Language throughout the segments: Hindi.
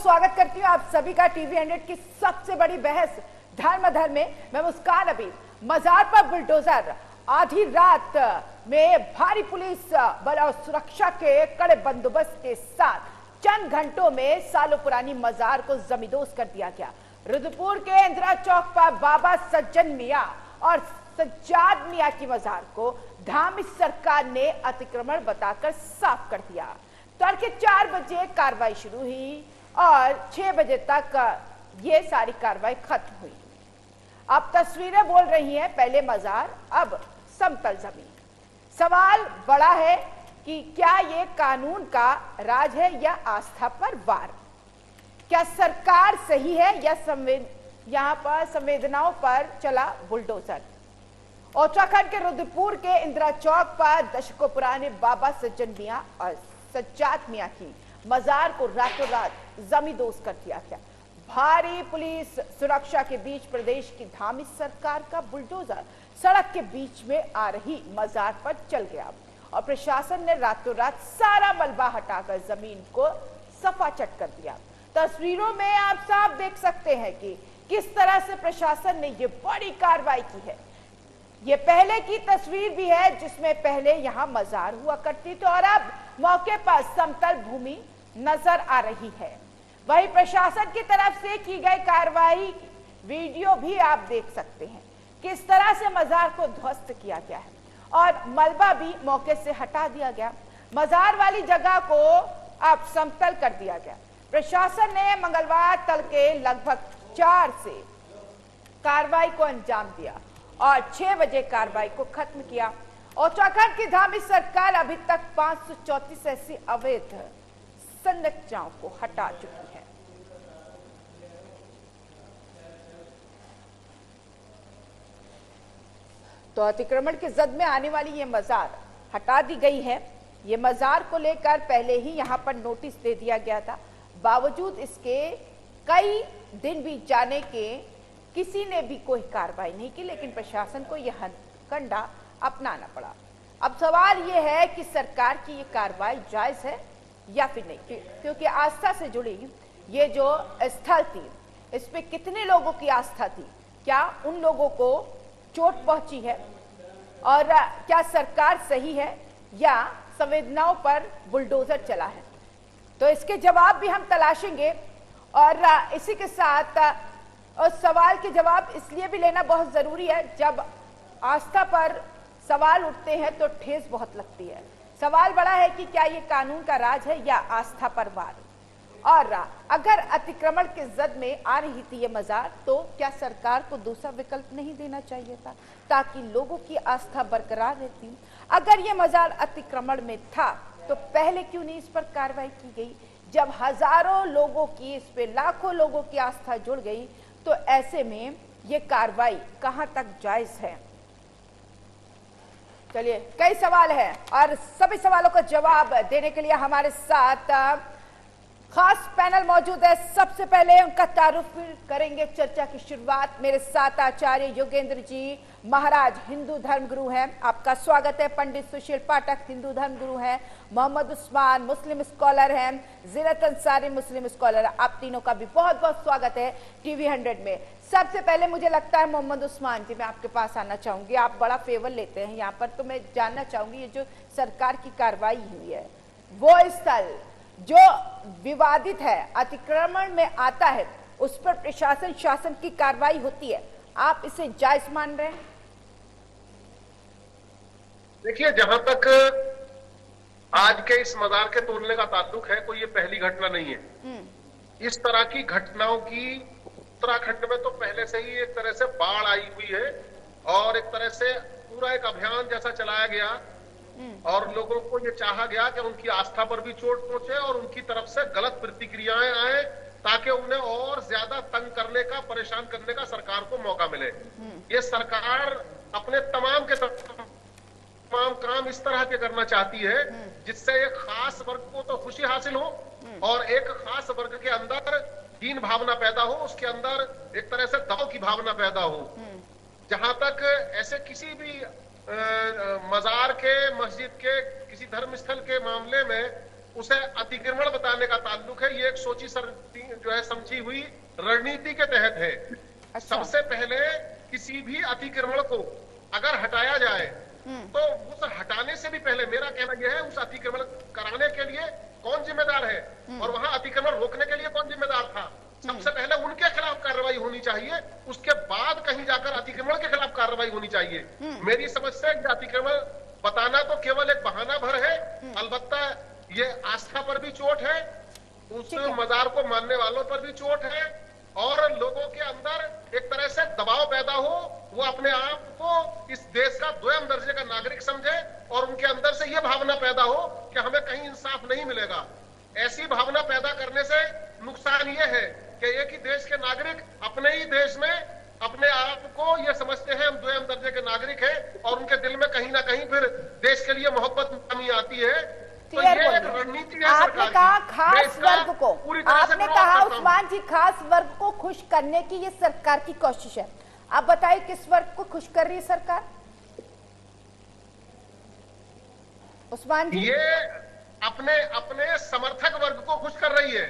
स्वागत करती हूँ आप सभी का टीवी 100 की सबसे बड़ी बहस धर्म में। मैं मुस्कान अभी मजार पर बुलडोजर, आधी रात में भारी पुलिस बल और सुरक्षा के कड़े बंदोबस्त के साथ चंद घंटों में सालों पुरानी मजार को जमींदोज कर दिया गया। रुद्रपुर के इंदिरा चौक पर बाबा सज्जन मियां और सज्जाद मियां की मजार को धामी सरकार ने अतिक्रमण बताकर साफ कर दिया। तड़के 4 बजे कार्रवाई शुरू हुई और 6 बजे तक ये सारी कार्रवाई खत्म हुई। अब तस्वीरें बोल रही हैं, पहले मजार अब समतल जमीन। सवाल बड़ा है कि क्या ये कानून का राज है या आस्था पर वार? क्या सरकार सही है या यहाँ पर संवेदनाओं पर चला बुलडोजर? उत्तराखंड के रुद्रपुर के इंदिरा चौक पर दशकों पुराने बाबा सज्जन मियां और सज्जाद मियां की मजार को रातों रात जमींदोज कर दिया गया। भारी पुलिस सुरक्षा के बीच प्रदेश की धामी सरकार का बुलडोजर सड़क के बीच में आ रही मजार पर चल गया और प्रशासन ने रातों रात सारा मलबा हटाकर जमीन को सफाचट कर दिया। तस्वीरों में आप साफ देख सकते हैं कि किस तरह से प्रशासन ने ये बड़ी कार्रवाई की है। ये पहले की तस्वीर भी है जिसमें पहले यहाँ मजार हुआ करती थी और अब मौके पर समतल भूमि नजर आ रही है। वही प्रशासन की तरफ से की गई कार्रवाई वीडियो भी आप देख सकते हैं, किस तरह से मजार को ध्वस्त किया गया है और मलबा भी मौके से हटा दिया गया। मजार वाली जगह को अब समतल कर दिया गया। प्रशासन ने मंगलवार तड़के लगभग 4 से कार्रवाई को अंजाम दिया और 6 बजे कार्रवाई को खत्म किया। उत्तराखंड की धामी सरकार अभी तक 534 ऐसी अवैध संरचनाओं को हटा चुकी है। तो अतिक्रमण के जद में आने वाली ये मजार हटा दी गई है। ये मजार को लेकर पहले ही यहां पर नोटिस दे दिया गया था, बावजूद इसके कई दिन बीत जाने के किसी ने भी कोई कार्रवाई नहीं की, लेकिन प्रशासन को यह हथकंडा अपनाना पड़ा। अब सवाल यह है कि सरकार की ये कार्रवाई जायज है या फिर नहीं, क्योंकि आस्था से जुड़ी ये जो स्थल थी इस पे कितने लोगों की आस्था थी, क्या उन लोगों को चोट पहुंची है और क्या सरकार सही है या संवेदनाओं पर बुलडोजर चला है? तो इसके जवाब भी हम तलाशेंगे और इसी के साथ उस सवाल के जवाब इसलिए भी लेना बहुत जरूरी है, जब आस्था पर सवाल उठते हैं तो ठेस बहुत लगती है। सवाल बड़ा है कि क्या ये कानून का राज है या आस्था पर वार? और अगर अतिक्रमण के जद में आ रही थी ये मजार, तो क्या सरकार को दूसरा विकल्प नहीं देना चाहिए था ताकि लोगों की आस्था बरकरार रहती? अगर ये मजार अतिक्रमण में था तो पहले क्यों नहीं इस पर कार्रवाई की गई? जब हजारों लोगों की, इस पे लाखों लोगों की आस्था जुड़ गई, तो ऐसे में ये कार्रवाई कहां तक जायज है? चलिए, कई सवाल हैं और सभी सवालों का जवाब देने के लिए हमारे साथ खास पैनल मौजूद है। सबसे पहले उनका तारुफ करेंगे, चर्चा की शुरुआत। मेरे साथ आचार्य योगेंद्र जी महाराज, हिंदू धर्मगुरु हैं, आपका स्वागत है। पंडित सुशील पाठक, हिंदू धर्मगुरु हैं। मोहम्मद उस्मान, मुस्लिम स्कॉलर हैं। जीरत अंसारी, मुस्लिम स्कॉलर। आप तीनों का भी बहुत बहुत स्वागत है टीवी 100 में। सबसे पहले मुझे लगता है मोहम्मद उस्मान जी, मैं आपके पास आना चाहूंगी। आप बड़ा फेवर लेते हैं यहाँ पर, तो मैं जानना चाहूंगी ये जो सरकार की कार्रवाई हुई है, वो स्थल जो विवादित है, अतिक्रमण में आता है, उस पर प्रशासन शासन की कार्रवाई होती है, आप इसे जायज मान रहे हैं? देखिए, जहां तक आज के इस मजार के तोड़ने का ताल्लुक है, कोई ये पहली घटना नहीं है। इस तरह की घटनाओं की उत्तराखंड में तो पहले से ही एक तरह से बाढ़ आई हुई है और एक तरह से पूरा एक अभियान जैसा चलाया गया और लोगों को ये चाहा गया कि उनकी आस्था पर भी चोट पहुंचे और उनकी तरफ से गलत प्रतिक्रियाएं आए ताकि उन्हें और ज्यादा तंग करने का, परेशान करने का सरकार को मौका मिले। ये सरकार अपने तमाम काम इस तरह के करना चाहती है जिससे एक खास वर्ग को तो खुशी हासिल हो और एक खास वर्ग के अंदर हीन भावना पैदा हो, उसके अंदर एक तरह से दबाव की भावना पैदा हो। जहां तक ऐसे किसी भी मजार के, मस्जिद के, किसी धर्म स्थल के मामले में उसे अतिक्रमण बताने का ताल्लुक है। ये एक सोची जो है समझी हुई रणनीति के तहत है। अच्छा। सबसे पहले किसी भी अतिक्रमण को अगर हटाया जाए तो उस हटाने से भी पहले मेरा कहना यह है, उस अतिक्रमण कराने के लिए कौन जिम्मेदार है और वहां अतिक्रमण रोकने के लिए कौन जिम्मेदार था। सबसे पहले उनके खिलाफ कार्रवाई होनी चाहिए, उसके बाद कहीं जाकर अतिक्रमण के खिलाफ कार्रवाई होनी चाहिए। मेरी समझ से अतिक्रमण बताना तो केवल एक बहाना भर है, अलबत्ता ये आस्था पर भी चोट है, उस मजार को मानने वालों पर भी चोट है और लोगों के अंदर एक तरह से दबाव पैदा हो, वो अपने आप को इस देश का द्वितीय दर्जे का नागरिक समझे और उनके अंदर से ये भावना पैदा हो कि हमें कहीं इंसाफ नहीं मिलेगा। ऐसी भावना पैदा करने से नुकसान ये है कि एक ही देश के नागरिक अपने ही देश में अपने आप को ये समझते हैं हम द्वितीय दर्जे के नागरिक हैं और उनके दिल में कहीं ना कहीं फिर देश के लिए मोहब्बत कमी आती है। तो ये एक रणनीति है। आपने कहा खास वर्ग को, आपने कहा उस्मान जी खास वर्ग को खुश करने की ये सरकार की कोशिश है। आप बताइए किस वर्ग को खुश कर रही है सरकार? उस्मान जी, ये अपने समर्थक वर्ग को खुश कर रही है।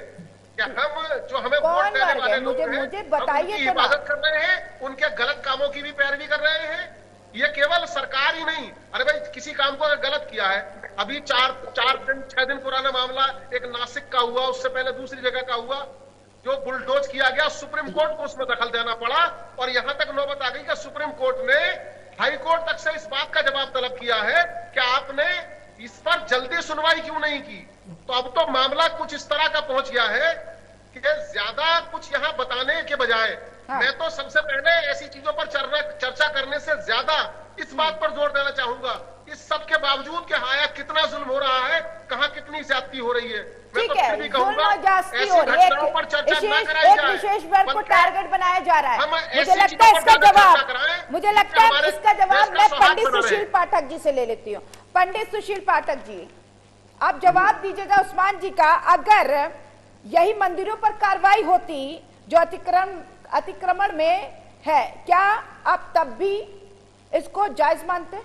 क्या हम जो हमें वोट देने वाले लोग हैं, मुझे बताइए, उनकी हिफाजत कर रहे हैं, उनके गलत कामों की भी पैरवी कर रहे हैं। ये केवल सरकार ही नहीं, अरे भाई किसी काम को अगर गलत किया है, अभी 6 दिन पुराना मामला एक नासिक का हुआ, उससे पहले दूसरी जगह का हुआ, जो बुलडोज किया गया, सुप्रीम कोर्ट को उसमें दखल देना पड़ा और यहां तक नौबत आ गई कि सुप्रीम कोर्ट ने हाई कोर्ट तक से इस बात का जवाब तलब किया है कि आपने इस पर जल्दी सुनवाई क्यों नहीं की। तो अब तो मामला कुछ इस तरह का पहुंच गया है कि ज्यादा कुछ यहां बताने के बजाय मैं तो सबसे पहले ऐसी चीजों पर चर्चा करने से ज्यादा इस बात पर जोर देना चाहूंगा, इस सब के बावजूद कि हाया कितना जुल्म हो रहा है, कहां कितनी ज्यादती हो रही है। मैं तो फिर भी कहूंगा ऐसी घटनाओं पर चर्चा न कराई जाए, विशेष वर्ग को टारगेट बनाया जा रहा है। मुझे लगता है इसका जवाब, मुझे लगता है इसका जवाब मैं पंडित सुशील पाठक जी से ले लेती हूँ। पंडित सुशील पाठक जी, आप जवाब दीजिएगा उस्मान जी का, अगर यही मंदिरों पर कार्रवाई होती जो अतिक्रमण में है, क्या आप तब भी इसको जायज मानते?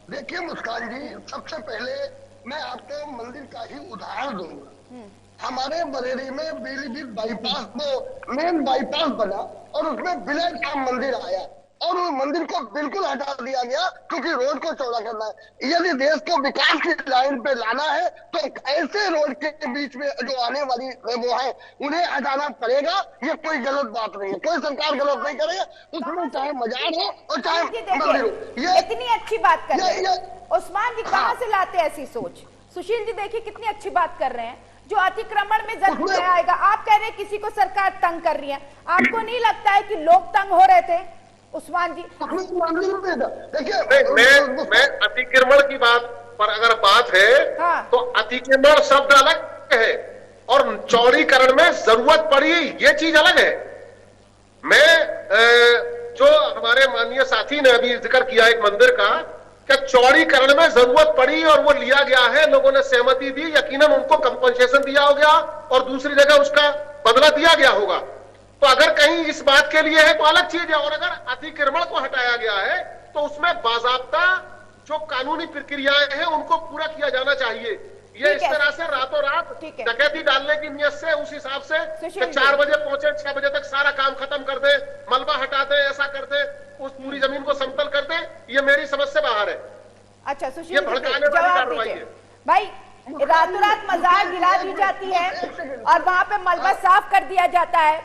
देखिए मुस्कान जी, सबसे पहले मैं आपको मंदिर का ही उदाहरण दूंगा। हमारे बरेली में पीलीभीत बाईपास में मेन बाईपास बना और उसमें विलेज राम मंदिर आया और उस मंदिर को बिल्कुल हटा दिया गया क्योंकि रोड को चौड़ा करना है। यदि देश को विकास की लाइन पे लाना है तो ऐसे रोड के बीच में जो आने वाली वो है उन्हें हटाना पड़ेगा। ये कोई गलत बात नहीं है, कोई सरकार गलत नहीं करेगा, उसमें चाहे मजार हो और चाहे मंदिर हो। ये इतनी अच्छी बात कर रहे हैं उस्मान जी, कहाँ से लाते ऐसी सोच? सुशील जी देखिए कितनी अच्छी बात कर रहे हैं, जो अतिक्रमण में जल्द में आएगा। आप कह रहे हैं किसी को सरकार तंग कर रही है, आपको नहीं लगता है कि लोग तंग हो रहे थे? उस्मान जी देखिए, मैं अतिक्रमण की बात पर अगर बात है तो अतिक्रमण शब्द अलग है और चौड़ीकरण में जरूरत पड़ी ये चीज अलग है। मैं जो हमारे माननीय साथी ने अभी जिक्र किया एक मंदिर का, क्या चौड़ीकरण में जरूरत पड़ी और वो लिया गया है, लोगों ने सहमति दी, यकीनन उनको कंपनसेशन दिया हो गया और दूसरी जगह उसका बदला दिया गया होगा। तो अगर कहीं इस बात के लिए है तो अलग चीज है, और अगर अतिक्रमण को हटाया गया है तो उसमें बाजाब्ता जो कानूनी प्रक्रियाएं हैं उनको पूरा किया जाना चाहिए। ये इस तरह से रातों रात डकैती डालने की नियत से उस हिसाब से 4 बजे पहुंचे 6 बजे तक सारा काम खत्म कर दे, मलबा हटा दे, ऐसा कर दे, उस पूरी जमीन को समतल कर दे, ये मेरी समझ से बाहर है। अच्छा सुशील, ये भड़काने वाली कार्रवाई है भाई। रातों रात मजार गिरा दी जाती है और वहां पे मलबा साफ कर दिया जाता है,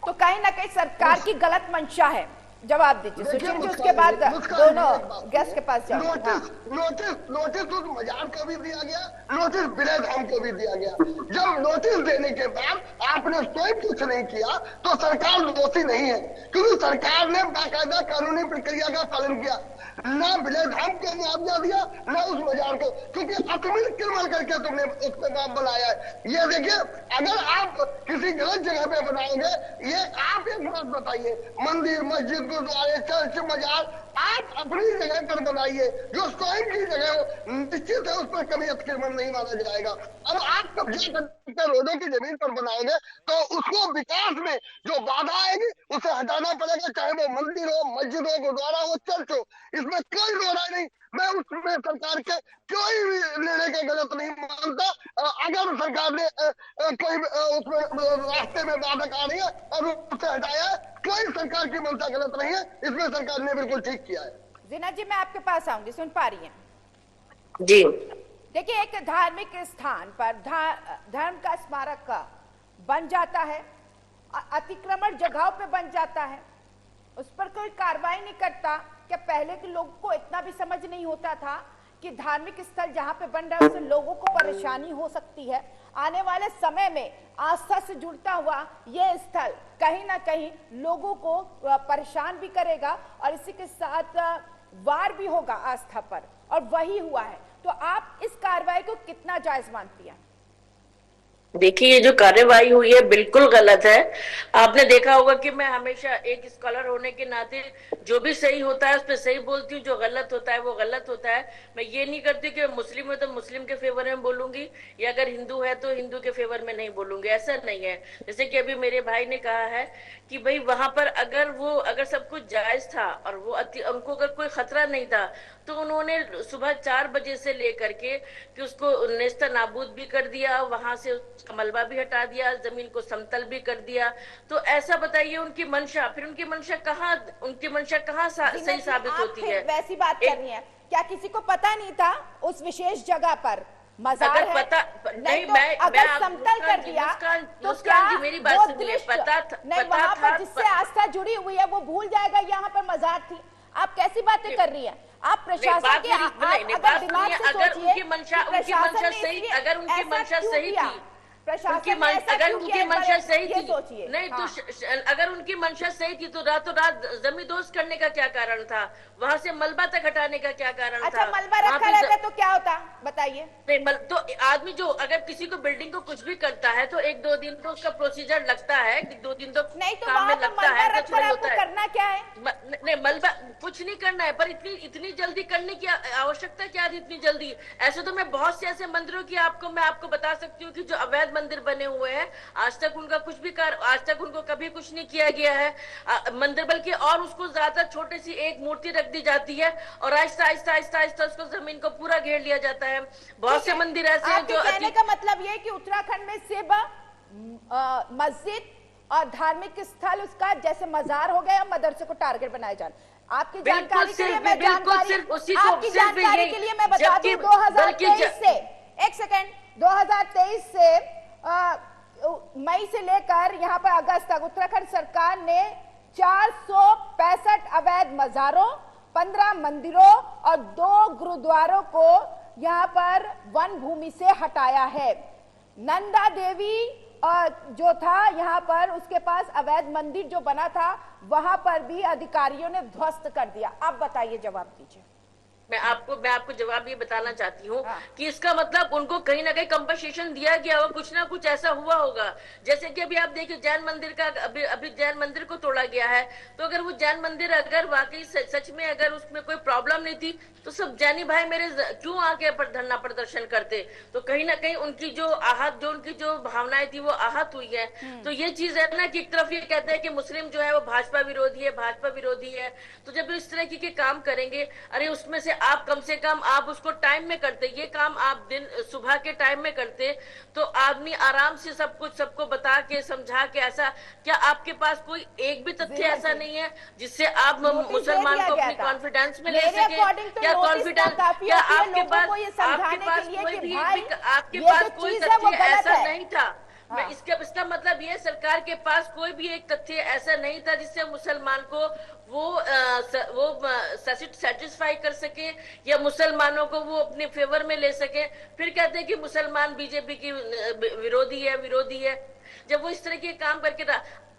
तो कहीं ना कहीं सरकार की गलत मंशा है। जवाब दीजिए सुशील जी, उसके बाद दोनों गेस्ट के पास जाओ। नोटिस उस मजार को भी दिया गया, नोटिस विलेज होम को भी दिया गया। जब नोटिस देने के बाद आपने स्वयं कुछ नहीं किया तो सरकार दोषी नहीं है, क्योंकि सरकार ने बाकायदा कानूनी प्रक्रिया का पालन किया। ना विलेज होम को मुआवजा दिया ना उस मजार को, क्योंकि अतिक्रमण करके तुमने उसको नाम बनाया है। ये देखिए, अगर आप किसी गलत जगह पे बनाओगे, ये आप एक बात बताइए, मंदिर मस्जिद गुरुद्वारे चर्च मजार आप अपनी जगह पर बनाइए, जो स्वयं की जगह हो, निश्चित है उस पर कभी अतिक्रमण नहीं माना जाएगा। अब आप कब्जा करके रोडों की जमीन पर बनाओगे तो उसको विकास में जो बाधा आएगी उसे हटाना पड़ेगा, चाहे वो मंदिर हो, मस्जिद हो, गुरुद्वारा हो, चर्च हो, इसमें कोई दो राय नहीं। मैं उसमें सरकार के कोई भी निर्णय का गलत नहीं मानता। अगर सरकार ने कोई उसमें रास्ते में बाधक आ रही है और उससे हटाया है, कोई सरकार की मंशा गलत नहीं है, इसमें सरकार ने बिल्कुल ठीक किया है। जीना जी, मैं आपके पास आऊंगी, सुन पा रही हैं? जी देखिए, एक धार्मिक स्थान पर धर्म का स्मारक बन जाता है, अतिक्रमण जगहों पे बन जाता है, उस पर कोई कार्रवाई नहीं करता। क्या पहले के लोगों को इतना भी समझ नहीं होता था कि धार्मिक स्थल जहां पे बन रहा है उससे लोगों को परेशानी हो सकती है? आने वाले समय में आस्था से जुड़ता हुआ ये स्थल कहीं ना कहीं लोगों को परेशान भी करेगा और इसी के साथ वार भी होगा आस्था पर, और वही हुआ है। तो आप इस कार्रवाई को कितना जायज मानती हैं? देखिए, ये जो कार्यवाही हुई है बिल्कुल गलत है। आपने देखा होगा कि मैं हमेशा एक स्कॉलर होने के नाते जो भी सही होता है उस पर सही बोलती हूँ, जो गलत होता है वो गलत होता है। मैं ये नहीं करती कि मुस्लिम है तो मुस्लिम के फेवर में बोलूंगी, या अगर हिंदू है तो हिंदू के फेवर में नहीं बोलूंगी, ऐसा नहीं है। जैसे कि अभी मेरे भाई ने कहा है कि भाई वहां पर अगर सब कुछ जायज था और वो उनको अगर कोई खतरा नहीं था तो उन्होंने सुबह 4 बजे से लेकर के कि उसको नेस्ता नाबूद भी कर दिया, वहां से मलबा भी हटा दिया, जमीन को समतल भी कर दिया। तो ऐसा बताइए उनकी मंशा, फिर उनकी मंशा कहाँ सही साबित होती है? वैसी बात कर रही है, क्या किसी को पता नहीं था उस विशेष जगह पर मजार अगर है? पता नहीं, तो मैं अगर समतल कर दिया तो क्या जी मेरी बात सुनिए, पता था जिससे आस्था जुड़ी हुई है वो भूल जाएगा यहाँ पर मजार थी? आप कैसी बातें कर रही हैं? आप प्रशासन के अगर दिमाग से सोचिए, अगर उनकी मंशा सही, अगर उनकी मंशा सही थी, अगर उनकी मंशा सही थी, नहीं तो अगर उनकी मंशा सही थी तो रातों रात जमींदोज करने का क्या कारण था? वहां से मलबा तक हटाने का क्या कारण था? अच्छा, मलबा रखा रहता तो क्या होता बताइए? नहीं, तो आदमी जो अगर किसी को बिल्डिंग को कुछ भी करता है तो 1-2 दिन तो उसका प्रोसीजर लगता है, 2 दिन तो नहीं, तो काम में लगता है, आपको करना क्या है? नहीं, मलबा कुछ नहीं करना है, पर इतनी जल्दी करने की आवश्यकता क्या थी? इतनी जल्दी ऐसे तो मैं बहुत से ऐसे मंदिरों की मैं आपको बता सकती हूँ कि जो अवैध मंदिर बने हुए हैं, आज तक उनका कुछ भी आज तक उनको कभी कुछ नहीं किया गया है मंदिर, बल्कि और उसको ज्यादा छोटी सी एक मूर्ति रख दी जाती है और आहिस्ता आहिस्ता आहिस्ता आहिस्ता उसको जमीन को पूरा घेर लिया जाता है। बहुत से मंदिर ऐसे हैं जो कहने का मतलब ये कि उत्तराखंड में सिर्फ मस्जिद और धार्मिक स्थल उसका जैसे मजार हो गया, मदरसे को टारगेट बनाया जा रहा। आपकी जानकारी के लिए मैं बता दूं 2023 से 2023 से मई से लेकर यहाँ पर अगस्त तक उत्तराखंड सरकार ने 465 अवैध मजारों, 15 मंदिरों और 2 गुरुद्वारों को यहाँ पर वन भूमि से हटाया है। नंदा देवी जो था यहाँ पर, उसके पास अवैध मंदिर जो बना था वहां पर भी अधिकारियों ने ध्वस्त कर दिया। अब बताइए, जवाब दीजिए। मैं आपको जवाब ये बताना चाहती हूँ कि इसका मतलब उनको कहीं ना कहीं कंपनसेशन दिया गया होगा, कुछ ना कुछ ऐसा हुआ होगा। जैसे कि अभी आप देखिए जैन मंदिर का अभी जैन मंदिर को तोड़ा गया है, तो अगर वो जैन मंदिर अगर वाकई सच में अगर उसमें कोई प्रॉब्लम नहीं थी तो सब जैनी भाई मेरे क्यों आके धरना प्रदर्शन करते? तो कहीं ना कहीं उनकी जो भावनाएं थी वो आहत हुई है। तो ये चीज है ना कि एक तरफ ये कहते हैं कि मुस्लिम जो है वो भाजपा विरोधी है, तो जब इस तरह के काम करेंगे, अरे उसमें से आप कम से कम आप उसको टाइम में करते, ये काम आप दिन सुबह के टाइम में करते तो आदमी आराम से सब कुछ सबको बता के समझा के। ऐसा क्या आपके पास कोई एक भी तथ्य ऐसा नहीं है जिससे आप मुसलमान को अपनी कॉन्फिडेंस में ले सके? क्या कॉन्फिडेंस, क्या आपके पास कोई तथ्य ऐसा नहीं था? मैं इसका मतलब ये, सरकार के पास कोई भी एक तथ्य ऐसा नहीं था जिससे मुसलमान को वो सेटिस्फाई कर सके या मुसलमानों को वो अपने फेवर में ले सके। फिर कहते हैं कि मुसलमान बीजेपी की विरोधी है। जब वो इस तरह के काम करके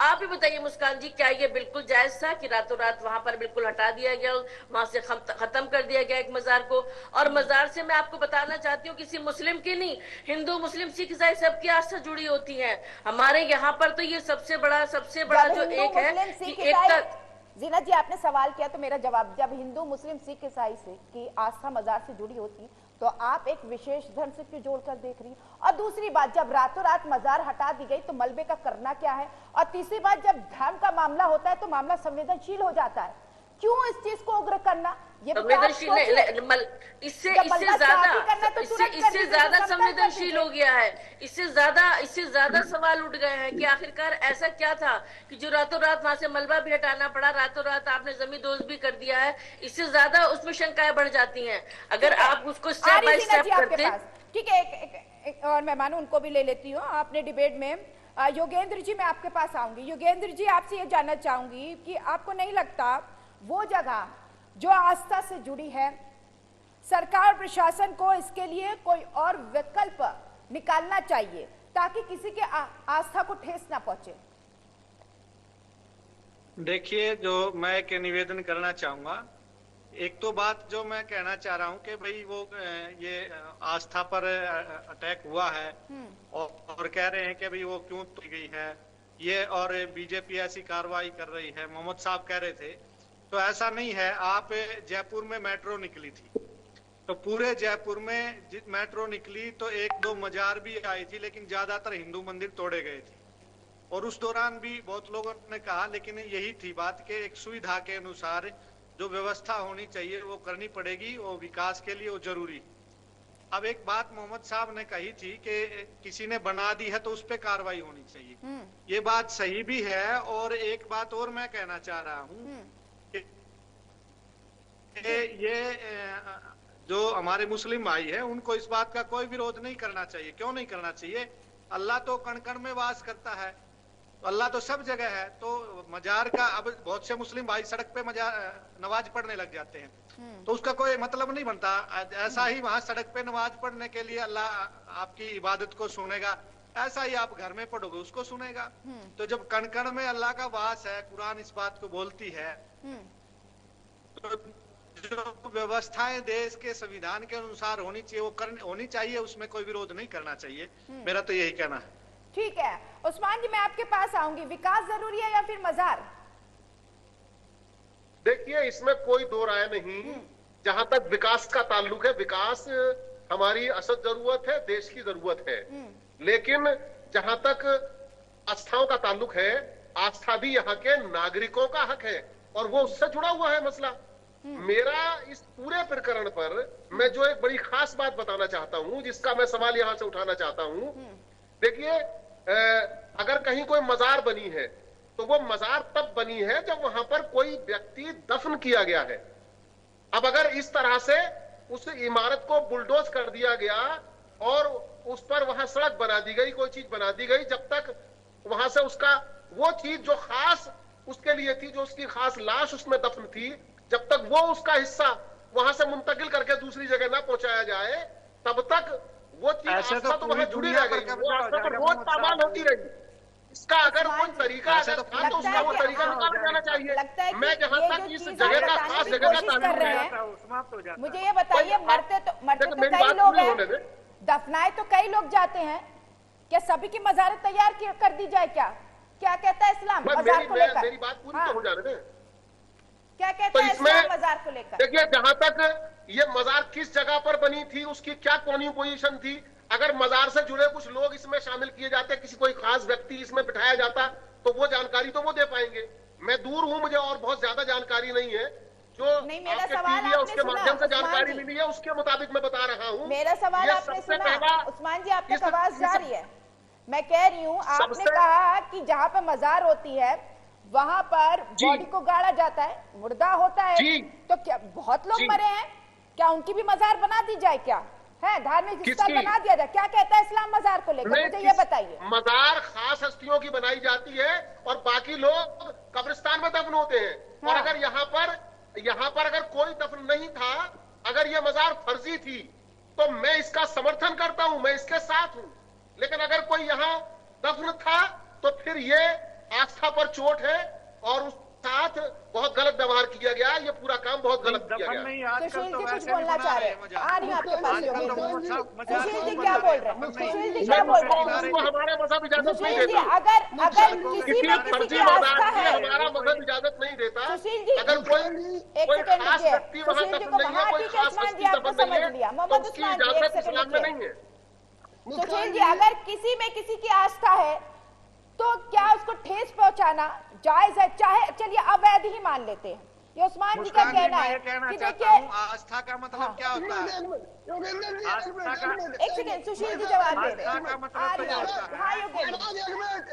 आप ही बताइए मुस्कान जी, क्या ये बिल्कुल जायज था कि रातों रात वहां पर बिल्कुल हटा दिया गया, वहां से खत्म कर दिया गया एक मजार को? और मजार से मैं आपको बताना चाहती हूँ किसी मुस्लिम की नहीं, हिंदू मुस्लिम सिख ईसाई सबकी आस्था जुड़ी होती है। हमारे यहाँ पर तो ये सबसे बड़ा जो एक है कि एक जीना जी, आपने सवाल किया तो मेरा जवाब, जब हिंदू मुस्लिम सिख ईसाई से की आस्था मजार से जुड़ी होती तो आप एक विशेष धर्म से क्यों जोड़कर देख रही? और दूसरी बात, जब रातों रात मजार हटा दी गई तो मलबे का करना क्या है? और तीसरी बात, जब धर्म का मामला होता है तो मामला संवेदनशील हो जाता है। क्यों इस चीज को उग्र करना? ये भी तो आप संवेदनशील सोचिए। इससे जब इससे बलवा ज्यादा शादी करना तो तुरंत कर इससे दीजिए, ज्यादा तो संपर्क कर संवेदनशील दीजिए। हो गया है। इससे ज्यादा सवाल उठ गए हैं कि आखिरकार ऐसा क्या था कि जो रातों रात वहां से मलबा भी हटाना पड़ा, रातों रात आपने जमींदोज भी कर दिया है। इससे ज्यादा उसमें शंकाएं बढ़ जाती हैं अगर आप उसको स्टेप बाय स्टेप करते। ठीक है, एक और मेहमान उनको भी ले लेती हूँ आपने डिबेट में। योगेंद्र जी, मैं आपके पास आऊंगी। योगेंद्र जी, आपसे ये जानना चाहूंगी कि आपको नहीं लगता वो जगह जो आस्था से जुड़ी है, सरकार प्रशासन को इसके लिए कोई और विकल्प निकालना चाहिए ताकि किसी के आस्था को ठेस ना पहुंचे? देखिए, जो मैं एक निवेदन करना चाहूंगा, एक तो बात जो मैं कहना चाह रहा हूं कि भाई वो ये आस्था पर अटैक हुआ है और कह रहे हैं कि भाई वो क्यों की गई है ये, और बीजेपी ऐसी कार्रवाई कर रही है। मोहम्मद साहब कह रहे थे, तो ऐसा नहीं है। आप जयपुर में मेट्रो निकली थी, तो पूरे जयपुर में मेट्रो निकली तो एक दो मजार भी आई थी, लेकिन ज्यादातर हिंदू मंदिर तोड़े गए थे। और उस दौरान भी बहुत लोगों ने कहा, लेकिन यही थी बात कि एक सुविधा के अनुसार जो व्यवस्था होनी चाहिए वो करनी पड़ेगी, वो विकास के लिए वो जरूरी। अब एक बात मोहम्मद साहब ने कही थी कि किसी ने बना दी है तो उस पर कार्रवाई होनी चाहिए, ये बात सही भी है। और एक बात और मैं कहना चाह रहा हूँ कि ये जो हमारे मुस्लिम भाई है उनको इस बात का कोई विरोध नहीं करना चाहिए। क्यों नहीं करना चाहिए? अल्लाह तो कण कण में वास करता है, तो अल्लाह तो सब जगह है। तो मजार का, अब बहुत से मुस्लिम भाई सड़क पे नमाज पढ़ने लग जाते हैं, तो उसका कोई मतलब नहीं बनता। ऐसा ही वहां सड़क पे नमाज पढ़ने के लिए अल्लाह आपकी इबादत को सुनेगा, ऐसा ही आप घर में पढ़ोगे उसको सुनेगा। तो जब कण कण में अल्लाह का वास है, कुरान इस बात को बोलती है, तो जो व्यवस्थाएं देश के संविधान के अनुसार होनी चाहिए वो होनी चाहिए, उसमें कोई विरोध नहीं करना चाहिए। मेरा तो यही कहना है। ठीक है उस्मान जी, मैं आपके पास आऊंगी। विकास जरूरी है या फिर मजार? देखिए, इसमें कोई दो राय नहीं। जहां तक विकास का ताल्लुक है, विकास हमारी असद जरूरत है, देश की जरूरत है। लेकिन जहां तक आस्थाओं का ताल्लुक है, आस्था भी यहाँ के नागरिकों का हक है और वो उससे जुड़ा हुआ है मसला। मेरा इस पूरे प्रकरण पर मैं जो एक बड़ी खास बात बताना चाहता हूं, जिसका मैं सवाल यहां से उठाना चाहता हूं। देखिए, अगर कहीं कोई मजार बनी है तो वो मजार तब बनी है जब वहां पर कोई व्यक्ति दफन किया गया है। अब अगर इस तरह से उस इमारत को बुलडोज कर दिया गया और उस पर वहां सड़क बना दी गई, कोई चीज बना दी गई, जब तक वहां से उसका वो चीज जो खास उसके लिए थी, जो उसकी खास लाश उसमें दफन थी, जब तक वो उसका हिस्सा वहां से मुंतकिल करके दूसरी जगह ना पहुंचाया जाए, तब तक वो चीज आस्था तो वहां जुड़ी रह गई, वो आस्था तो रोज पामाल होती रही। इसका अगर कोई तरीका अगर था तो उसका वो तरीका निकाला जाना चाहिए। मैं जहां तक इस जगह का खास जगह का ताल्लुक है, मुझे ये बताइए, मरते तो कई लोग हैं, दफनाए तो कई लोग जाते हैं, क्या सभी की मज़ारें तैयार कर दी जाए? क्या कहता है इस्लाम मज़ार को लेकर? मेरी बात पूरी तो हो जाने दें। क्या कहता है इस्लाम मज़ार को लेकर? देखिए, जहां तक ये मजार किस जगह पर बनी थी, उसकी क्या कौनी पोजीशन थी, अगर मजार से जुड़े कुछ लोग इसमें शामिल किए जाते, किसी कोई खास व्यक्ति इसमें बिठाया जाता, तो वो जानकारी तो वो दे पाएंगे। मैं दूर हूं, मुझे और बहुत ज्यादा जानकारी नहीं है। जो आपके टीवी है उसके माध्यम से जानकारी मिली है, उसके मुताबिक मैं बता रहा हूं। मेरा सवाल आपने सुना उस्मान जी, आपकी आवाज जा रही है। मैं कह रही हूँ, आपने कहा कि जहाँ पे मजार होती है वहां पर बॉडी को गाड़ा जाता है, मुर्दा होता है, तो क्या बहुत लोग मरे हैं, क्या उनकी भी मजार बना दी जाए? क्या है धार्मिक स्थल बना दिया जाए? क्या कहता है इस्लाम मजार को लेकर, मुझे ये बताइए। मजार खास हस्तियों की बनाई जाती है और बाकी लोग कब्रिस्तान में दफन होते हैं। हाँ। और अगर यहाँ पर अगर कोई दफन नहीं था, अगर ये मजार फर्जी थी, तो मैं इसका समर्थन करता हूं, मैं इसके साथ हूं। लेकिन अगर कोई यहाँ दफन था तो फिर ये आस्था पर चोट है और उस साथ बहुत गलत व्यवहार किया गया। ये पूरा काम बहुत गलत किया गया। सुशील जी कुछ बोलना चाह रहे हैं, आ रही आपके पास। सुशील जी क्या बोल रहे हैं? सुशील जी क्या बोल रहे हैं? हमारा मजहब इजाजत नहीं देता। अगर किसी में किसी की आस्था है, हमारा मजहब इजाजत नहीं देता। सुशील जी अगर कोई खास व्यक्ति वहां दफन नहीं है, कोई खास हस्ती दफन नहीं है, तो उसकी इजाजत इस्लाम में नहीं है। सुशील जी, अगर किसी में किसी की आस्था है तो क्या उसको ठेस पहुंचाना जायज है? चाहे चलिए अवैध ही मान लेते हैं, ये उस्मान जी का मुस्कान जी, कहना मैं है ये कहना कि चाहता देखिए हूँ, आस्था का मतलब क्या होता है? योगेंद्र जी एक सेकेंड, सुशील जी जवाब दे रहे आस्था हैं। का मतलब तो ये होता है। हाँ योगेंद्र,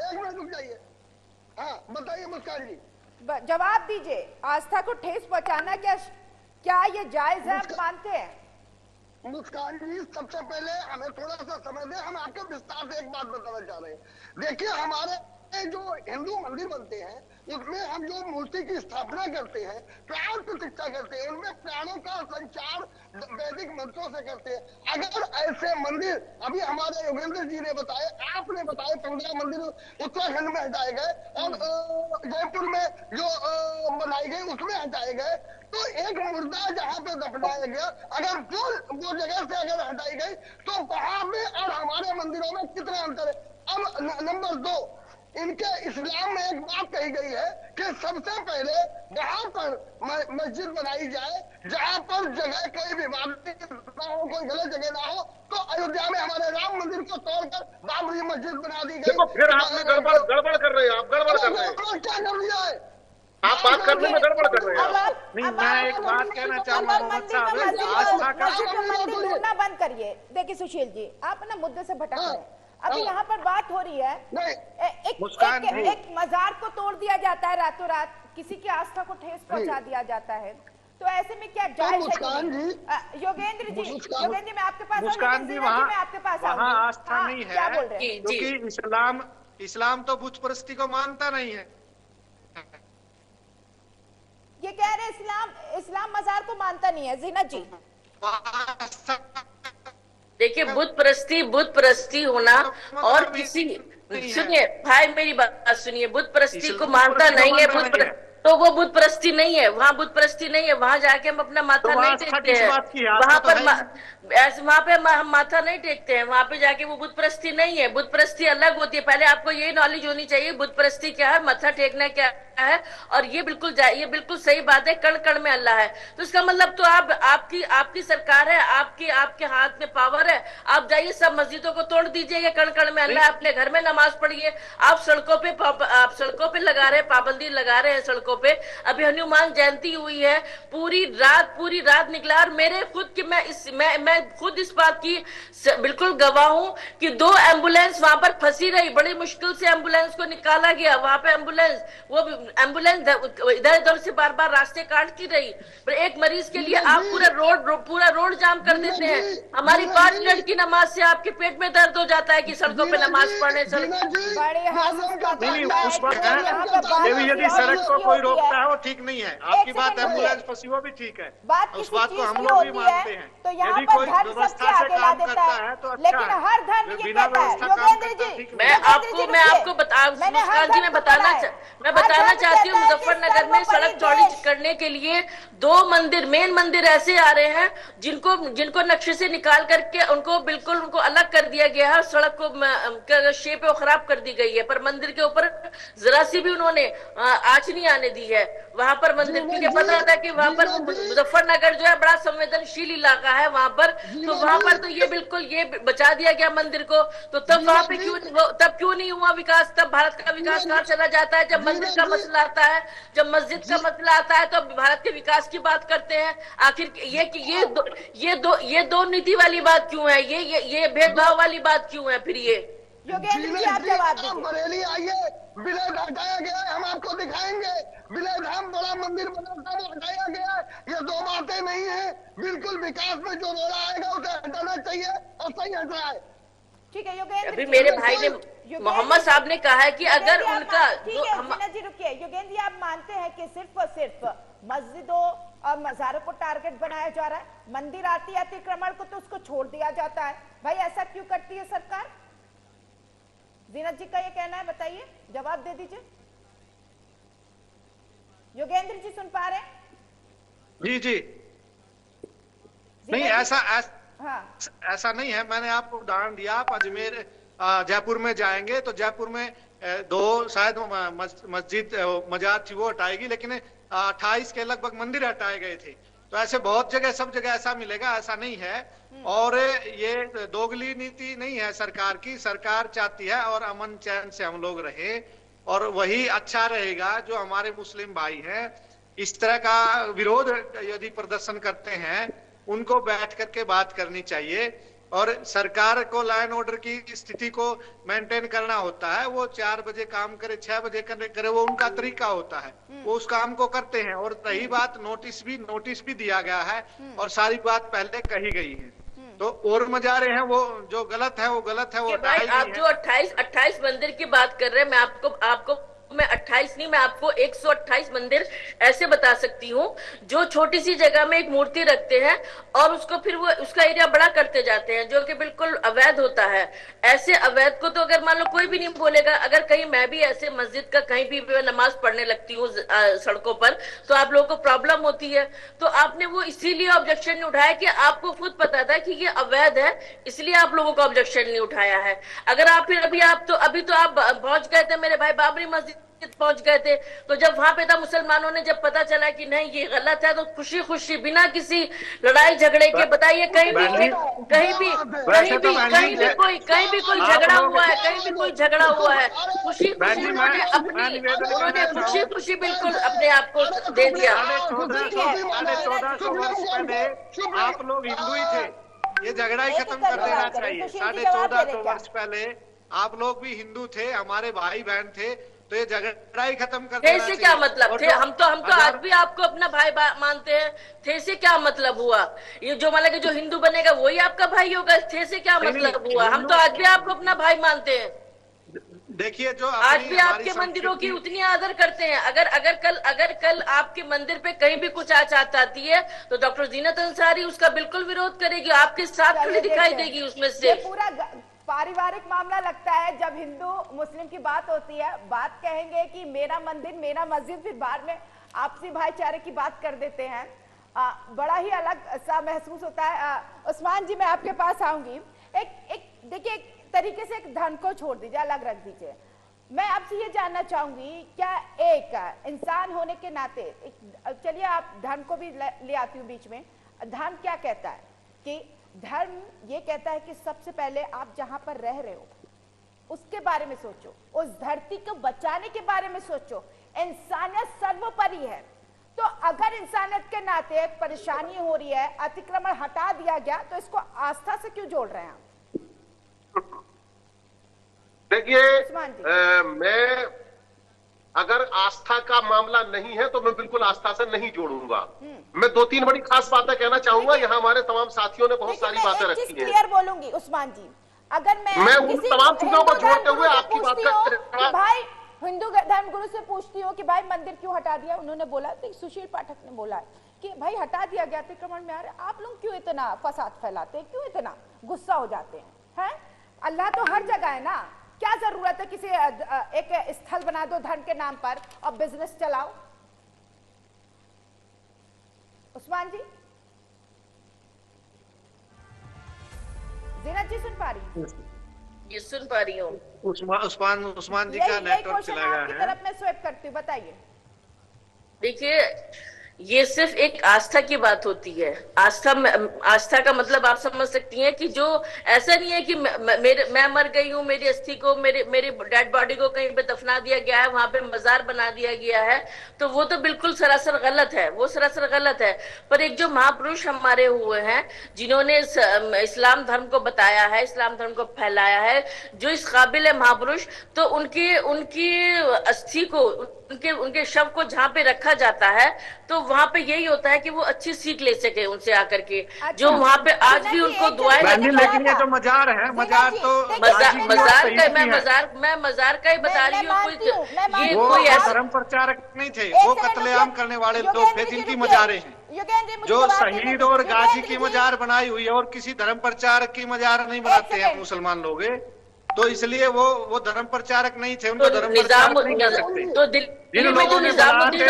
एक मिनट रुक जाइए। हाँ बताइए मुस्कान जी। जवाब दीजिए। आस्था को ठेस पहुंचाना क्या ये जायज है, आप मानते हैं? मुस्कान जी सबसे पहले हमें थोड़ा सा समय दें, हम आपको विस्तार से एक बात बताना चाह रहे हैं। देखिए हमारे जो हिंदू मंदिर बनते हैं उसमें हम जो मूर्ति की स्थापना करते हैं, प्राण प्रतिष्ठा करते हैं, उनमें प्राणों का संचार वैदिक मंत्रों से करते हैं। अगर ऐसे मंदिर, अभी हमारे योगेंद्र जी ने बताए, आपने बताए 15 मंदिर उत्तराखंड में हटाए गए और जयपुर में जो बनाई गई उसमें हटाए गए, तो एक मुर्दा जहाँ पे दफनाया गया अगर वो जगह से अगर हटाई गई तो वहां में और हमारे मंदिरों में कितना अंतर है। अब नंबर 2, इनके इस्लाम में एक बात कही गई है कि सबसे पहले वहां पर मस्जिद बनाई जाए जहां पर जगह कोई विवादित ना हो, कोई गलत जगह ना हो। तो अयोध्या में हमारे राम मंदिर को तोड़कर बाबरी मस्जिद बना दी गई। देखो फिर आपने गड़बड़ कर रहे हैं, आप गड़बड़ कर रहे हैं, क्या कर दिया है? आप बात करने में गड़बड़ कर रहे हैं। नहीं, मैं एक बात कहना चाहूंगा मोहम्मद साहब, आस्था का मंदिर ढूंढना बंद करिए। देखिए सुशील जी, आप ना मुद्दे से भटक रहे हैं। अभी यहाँ पर बात हो रही है, एक मजार को तोड़ दिया जाता है रातों रात, किसी की आस्था को ठेस पहुंचा दिया जाता है, तो ऐसे में क्या जायज है? योगेंद्र जी मैं आपके पास, मुस्कान जी मैं आपके पास वहाँ आस्था नहीं है, क्या बोल रहे हैं? क्योंकि इस्लाम तो बुत परस्ती को मानता नहीं है। ये कह रहे इस्लाम मजार को मानता नहीं है। जीनत जी देखिए, बुत परस्ती होना और किसी, सुनिए भाई मेरी बात सुनिए, बुत परस्ती को मानता नहीं है, तो वो बुत परस्ती नहीं है, वहाँ बुत परस्ती नहीं है, वहाँ जाके हम अपना माथा नहीं टेकते हैं, वहाँ पर वहाँ पे हम माथा नहीं टेकते हैं, वहाँ पे जाके वो बुत परस्ती नहीं है। बुत परस्ती अलग होती है, पहले आपको ये नॉलेज होनी चाहिए बुत परस्ती क्या है, माथा टेकना क्या है। और ये बिल्कुल सही बात है, कण कण में अल्लाह है। तो इसका मतलब तो आपकी सरकार है, आपके हाथ में पावर है, आप जाइए सब मस्जिदों को तोड़ दीजिए, कण कण में अल्लाह, अपने घर में नमाज पढ़िए। आप सड़कों पे लगा रहे हैं, पाबंदी लगा रहे हैं सड़कों पे। अभी हनुमान जयंती हुई है, पूरी रात निकला, और मेरे खुद की मैं खुद इस बात की बिल्कुल गवाह हूं कि 2 एम्बुलेंस वहां पर फंसी रही, बड़ी मुश्किल से एम्बुलेंस को निकाला गया। वहां पे एम्बुलेंस इधर उधर से बार रास्ते काटती रही। पर एक मरीज के लिए आप पूरा रोड जाम कर देते हैं। हमारी 5 मिनट की नमाज से आपके पेट में दर्द हो जाता है कि सड़कों पे नमाज पढ़ने से। उस वक्त यदि सड़क को कोई रोकता है वो ठीक नहीं है। आपकी बात एम्बुलेंस फंसी वो भी ठीक है, उस बात को हम लोग भी मानते हैं। तो यहाँ यदि पर कोई धर्म व्यवस्था सबसे से आगे ला काम देता करता है, है तो अच्छा लेकिन है। हर धर्म ये बिना कहता है। व्यवस्था काम योगेंद्र करता है, जी, ठीक नहीं मैं है। आपको बताना चाहती हूँ, मुजफ्फरनगर में सड़क चौड़ी करने के लिए 2 मेन मंदिर ऐसे आ रहे हैं जिनको नक्शे से निकाल करके उनको अलग कर दिया गया है, सड़क को शेप खराब कर दी गई है, पर मंदिर के ऊपर जरा सी भी उन्होंने आंच नहीं आने दी है वहां पर मंदिर, क्योंकि पता था कि वहां पर मुजफ्फरनगर जो है बड़ा संवेदनशील इलाका है वहां पर, तो वहां पर तो ये बिल्कुल ये बचा दिया गया मंदिर को। तो तब वहां पे क्यों नहीं हुआ विकास? तब भारत का विकास कहाँ चला जाता है? जब मंदिर का मसला आता है, जब मस्जिद का मसला आता है, तो भारत के विकास की बात करते हैं। आखिर ये दो नीति वाली बात क्यों है? ये भेदभाव वाली बात क्यों है? फिर ये योगेंद्र जी आप जवाब दीजिए। बरेली आइए, विलय हटाया गया है, हम आपको दिखाएंगे। विलय धाम बड़ा मंदिर बना था, वो हटाया गया है। ये 2 बातें नहीं है। बिल्कुल विकास में जो रोड़ा आएगा उसे हटाना चाहिए और सही हट रहा है। ठीक है योगेंद्र, अभी मेरे भाई ने मोहम्मद साहब ने कहा है कि अगर उनका जी रुकिए। योगेंद्र जी आप मानते हैं कि सिर्फ और सिर्फ मस्जिदों और मज़ारों को टारगेट बनाया जा रहा है, मंदिर आती अतिक्रमण को तो उसको छोड़ दिया जाता है? भाई ऐसा क्यों करती है सरकार? जीनत जी का ये कहना है, बताइए, जवाब दे दीजिए। योगेंद्र जी सुन पा रहे हैं? जी नहीं, ऐसा नहीं है। मैंने आपको उदाहरण दिया, आप अजमेर जयपुर में जाएंगे तो जयपुर में 2 शायद मस्जिद मजार थी वो हटाएगी, लेकिन 28 के लगभग मंदिर हटाए गए थे। तो ऐसे बहुत जगह, सब जगह ऐसा मिलेगा, ऐसा नहीं है। और ये दोगली नीति नहीं है सरकार की। सरकार चाहती है और अमन चैन से हम लोग रहे, और वही अच्छा रहेगा। जो हमारे मुस्लिम भाई हैं इस तरह का विरोध यदि प्रदर्शन करते हैं, उनको बैठ करके बात करनी चाहिए। और सरकार को लॉ एंड ऑर्डर की स्थिति को मेंटेन करना होता है। वो 4 बजे काम करे, 6 बजे करे, वो उनका तरीका होता है, वो उस काम को करते हैं। और रही बात नोटिस भी दिया गया है और सारी बात पहले कही गई है। तो और मजारे हैं, वो जो गलत है वो गलत है, वो भाई आप जो 28 मंदिर की बात कर रहे हैं, मैं आपको मैं 28 नहीं, मैं आपको 128 मंदिर ऐसे बता सकती हूँ जो छोटी सी जगह में एक मूर्ति रखते हैं और उसको फिर वो उसका एरिया बड़ा करते जाते हैं, जो कि बिल्कुल अवैध होता है। ऐसे अवैध को तो अगर मान लो कोई भी नहीं बोलेगा, अगर कहीं मैं भी ऐसे मस्जिद का कहीं भी नमाज पढ़ने लगती हूँ सड़कों पर, तो आप लोगों को प्रॉब्लम होती है। तो आपने वो इसीलिए ऑब्जेक्शन नहीं उठाया कि आपको खुद पता था कि ये अवैध है, इसलिए आप लोगों को ऑब्जेक्शन नहीं उठाया है। अगर आप फिर अभी तो आप पहुंच गए थे, मेरे भाई बाबरी मस्जिद पहुंच गए थे, तो जब वहां पे था मुसलमानों ने जब पता चला कि नहीं ये गलत है, तो खुशी खुशी बिना किसी लड़ाई झगड़े के, बताइए कहीं भी कोई झगड़ा हुआ है, कहीं भी कोई झगड़ा हुआ है, खुशी खुशी उन्होंने खुशी बिल्कुल अपने आप को दे दिया। 1400 वर्ष पहले आप लोग हिंदू ही थे, ये झगड़ा ही खत्म कर देना चाहिए। 1450 वर्ष पहले आप लोग भी हिंदू थे, हमारे भाई बहन थे, तो ये झगड़ा ही खत्म कर देना चाहिए। क्या मतलब थे? हम तो आज भी आपको अपना भाई मानते हैं। थे से क्या मतलब हुआ? ये जो मतलब कि जो हिंदू बनेगा वही आपका भाई होगा, थे से क्या मतलब हुआ? हम तो आज भी आपको अपना भाई मानते हैं। देखिए, जो आज भी आपके मंदिरों की उतनी आदर करते हैं। अगर कल आपके मंदिर पे कहीं भी कुछ आचात आती है तो डॉक्टर जीनत अंसारी उसका बिल्कुल विरोध करेगी, आपके साथ खड़ी दिखाई देगी उसमें से। पूरा पारिवारिक मामला लगता है। जब हिंदू मुस्लिम की बात होती है, बात कहेंगे कि मेरा मंदिर मेरा मस्जिद, फिर बाद में आपसी भाईचारे की बात कर देते हैं। बड़ा ही अलग सा महसूस होता है। उस्मान जी, मैं आपके पास आऊंगी। एक देखिए, एक तरीके से एक धर्म को छोड़ दीजिए, अलग रख दीजिए। मैं आपसे ये जानना चाहूंगी, क्या एक इंसान होने के नाते, चलिए आप धर्म को भी ले आती हूँ बीच में, धर्म क्या कहता है कि धर्म ये कहता है कि सबसे पहले आप जहां पर रह रहे हो उसके बारे में सोचो, उस धरती को बचाने के बारे में सोचो, इंसानियत सर्वोपरि है। तो अगर इंसानियत के नाते एक परेशानी हो रही है, अतिक्रमण हटा दिया गया, तो इसको आस्था से क्यों जोड़ रहे हैं आप? देखिए, मैं अगर आस्था का मामला नहीं है तो मैं बिल्कुल आस्था से नहीं जोड़ूंगा। मैं 2-3 बड़ी खास बातें कहना चाहूंगा। यहाँ हमारे तमाम साथियों ने बहुत सारी बातें रखी हैं। क्लियर बोलूंगी उस्मान जी, अगर मैं उन तमाम चीजों को जोड़ते हुए आपकी बात कर, भाई हिंदू धर्म गुरु से पूछती हूँ कि भाई मंदिर क्यों हटा दिया, उन्होंने बोला, सुशील पाठक ने बोला कि भाई हटा दिया गया, अतिक्रमण में आ रहे, आप लोग क्यों इतना फसाद फैलाते हैं, क्यों इतना गुस्सा हो जाते हैं? अल्लाह तो हर जगह है ना, क्या जरूरत है किसी एक स्थल बना दो धर्म के नाम पर और बिजनेस चलाओ? उस्मान जी, जीनत जी सुन पा रही? ये सुन पा रही हूँ। उस्मान जी का नेटवर्क चला गया है। तरफ मैं स्विप करती हूँ, बताइए। देखिए, ये सिर्फ एक आस्था की बात होती है। आस्था का मतलब आप समझ सकती हैं कि जो ऐसा नहीं है कि मैं मर गई हूँ, मेरी अस्थि को, मेरी डेड बॉडी को कहीं पे दफना दिया गया है, वहां पे मजार बना दिया गया है, तो वो तो बिल्कुल सरासर गलत है, वो सरासर गलत है। पर एक जो महापुरुष हमारे हुए हैं, जिन्होंने इस्लाम धर्म को बताया है, इस्लाम धर्म को फैलाया है, जो इस काबिल है महापुरुष, तो उनकी अस्थि को, उनके शव को जहाँ पे रखा जाता है, तो वहाँ पे यही होता है कि वो अच्छी सीख ले सके उनसे आकर के। जो वहाँ पे आज भी उनको दुआएं, लेकिन ये जो मजार है, मजार तो मैं मजार का ही बता रही हूँ। ये कोई धर्म प्रचारक नहीं थे, वो कत्लेआम करने वाले लोग थे जिनकी मजारें हैं। जो शहीद और गाजी की मजार बनाई हुई है, और किसी धर्म प्रचारक की मजार नहीं बनाते हैं मुसलमान लोग, तो इसलिए वो धर्म प्रचारक नहीं थे, उनको धर्म प्रचारक नहीं कह सकते। तो दिल्ली में जो निजामुद्दीन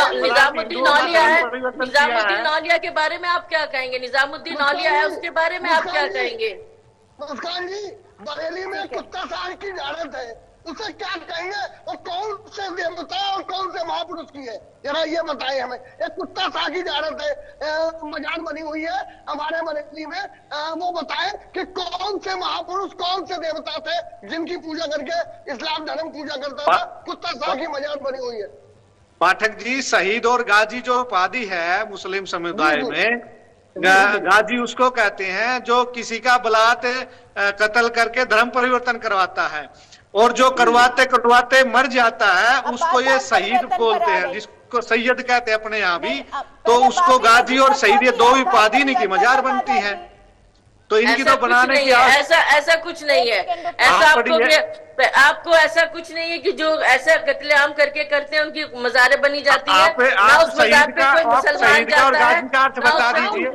औलिया है, निजामुद्दीन औलिया के बारे में आप क्या कहेंगे? निजामुद्दीन औलिया है, उसके बारे में आप क्या कहेंगे? मुस्कान जी, बरेली में कुत्ता साहब की इजाजत है, उसे क्या कहेंगे? और कौन से देवता और कौन से महापुरुष की है, जरा ये बताएं हमें। एक कुत्ता साहब की इजाजत है, मजार बनी हुई है हमारे बरेली में, वो बताएं कि कौन से महापुरुष, कौन से देवता थे जिनकी पूजा करके इस्लाम धर्म पूजा करता था? कुत्ता साहब की मजार बनी हुई है। पाठक जी, शहीद और गाजी जो उपाधि है मुस्लिम समुदाय में, गाजी उसको कहते हैं जो किसी का बलात् कत्ल करके धर्म परिवर्तन करवाता है, और जो करवाते करवाते मर जाता है उसको ये शहीद बोलते हैं, जिसको सैयद कहते हैं अपने यहाँ भी। तो उसको गाजी और शहीद ये दो उपाधि नहीं की मजार बनती है। तो इनकी तो बनाने की ऐसा कुछ नहीं है। ऐसा आपको ऐसा कुछ नहीं है कि जो ऐसा कत्लेआम करके करते हैं उनकी मज़ारें बनी जाती है। आप शहीद का और गाजी का अर्थ बता दीजिए।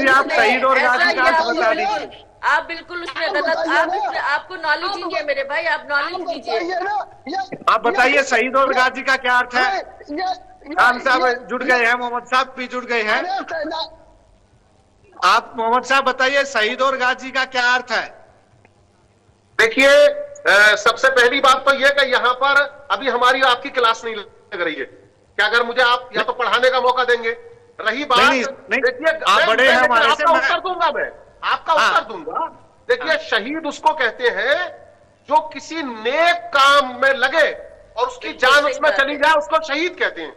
आप शहीद और गाजी का अर्थ बता दीजिए। आप बिल्कुल उसमें गलत, आपको नॉलेज नहीं है मेरे भाई, आप नॉलेज लीजिए। आप बताइए शहीद और गाजी का क्या अर्थ है? खान साहब जुड़ गए हैं, मोहम्मद साहब भी जुड़ गए हैं। आप मोहम्मद साहब बताइए शहीद और गाजी का क्या अर्थ है? देखिए, सबसे पहली बात तो यह कि यहाँ पर अभी हमारी आपकी क्लास नहीं लग रही है क्या? अगर मुझे आप या तो पढ़ाने का मौका देंगे। रही बात, देखिए आप बड़े हैं हमारे से, आपका उत्तर दूंगा मैं, आपका उत्तर दूंगा। देखिए, शहीद उसको कहते हैं जो किसी नेक काम में लगे और उसकी जान उसमें चली जाए, उसको शहीद कहते हैं।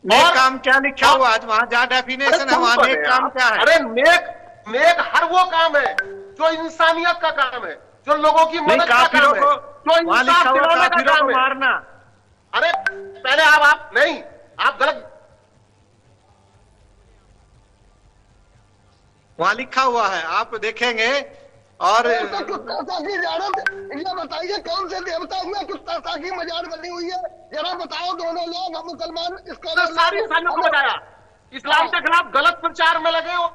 नेक काम क्या लिखा हुआ है वहां? जहाँ डेफिनेशन है वहां नेक काम क्या है? अरे नेक हर वो काम है जो इंसानियत का काम है, जो लोगों की मदद का काम है, जो इंसाफ दिलाने का काम है। मारना। अरे पहले आप नहीं, आप गलत, वहां लिखा हुआ है, आप देखेंगे। और ये बताइए कौन से देवता में कुत्ता की मजार बनी हुई है? जरा बताओ दोनों लोग, हम मुसलमान इसको सारी इंसानियत को बताया। इस्लाम के खिलाफ गलत प्रचार में लगे हो।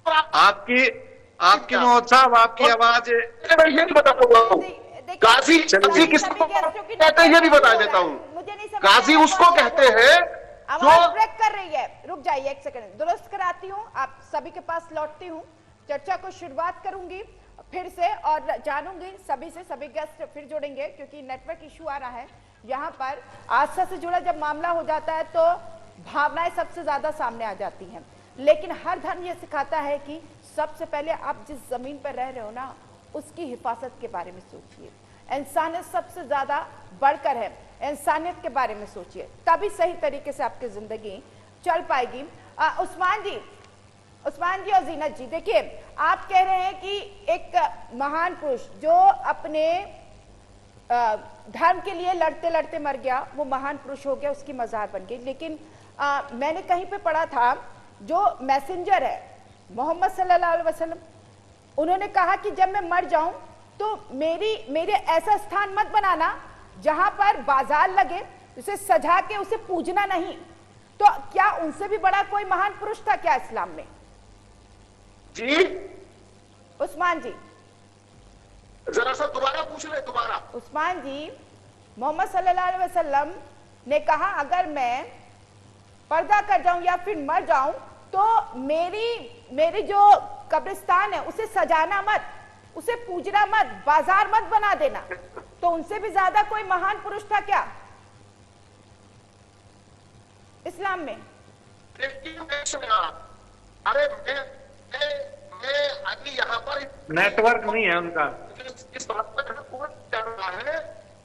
आपकी मोहम्मद साहब, आपकी आवाज ये नहीं बता पाऊंगा। गाजी किसको कहते हैं ये भी बता देता हूँ। गाजी उसको कहते हैं जो ब्रेक कर रही है। रुक जाइए एक सेकंड, दुरुस्त कराती हूँ, आप सभी के पास लौटती हूँ। चर्चा को शुरुआत करूंगी फिर से और जानूंगी सभी से, सभी गेस्ट फिर जुड़ेंगे क्योंकि नेटवर्क इशू आ रहा है यहाँ पर। आस्था से जुड़ा जब मामला हो जाता है तो भावनाएं सबसे ज्यादा सामने आ जाती हैं, लेकिन हर धर्म ये सिखाता है कि सबसे पहले आप जिस जमीन पर रह रहे हो ना, उसकी हिफाजत के बारे में सोचिए। इंसानियत सबसे ज्यादा बढ़कर है, इंसानियत के बारे में सोचिए, तभी सही तरीके से आपकी जिंदगी चल पाएगी। उस्मान जी और जीनत जी, देखिए आप कह रहे हैं कि एक महान पुरुष जो अपने धर्म के लिए लड़ते लड़ते मर गया, वो महान पुरुष हो गया, उसकी मजार बन गई। लेकिन मैंने कहीं पे पढ़ा था जो मैसेंजर है मोहम्मद सल्लल्लाहु अलैहि वसल्लम, उन्होंने कहा कि जब मैं मर जाऊं तो मेरे ऐसा स्थान मत बनाना जहां पर बाजार लगे, उसे सजा के उसे पूजना नहीं। तो क्या उनसे भी बड़ा कोई महान पुरुष था क्या इस्लाम में? जी उस्मान जी, जरा सा दोबारा पूछ ले, दोबारा। उस्मान जी, मोहम्मद सल्लल्लाहु अलैहि वसल्लम ने कहा अगर मैं पर्दा कर जाऊं या फिर मर जाऊं तो मेरी जो कब्रिस्तान है उसे सजाना मत, उसे पूजना मत, बाजार मत बना देना। तो उनसे भी ज्यादा कोई महान पुरुष था क्या इस्लाम में? अरे मैं अभी यहाँ पर नेटवर्क नहीं है उनका, इस बात पर कौन जान रहा है,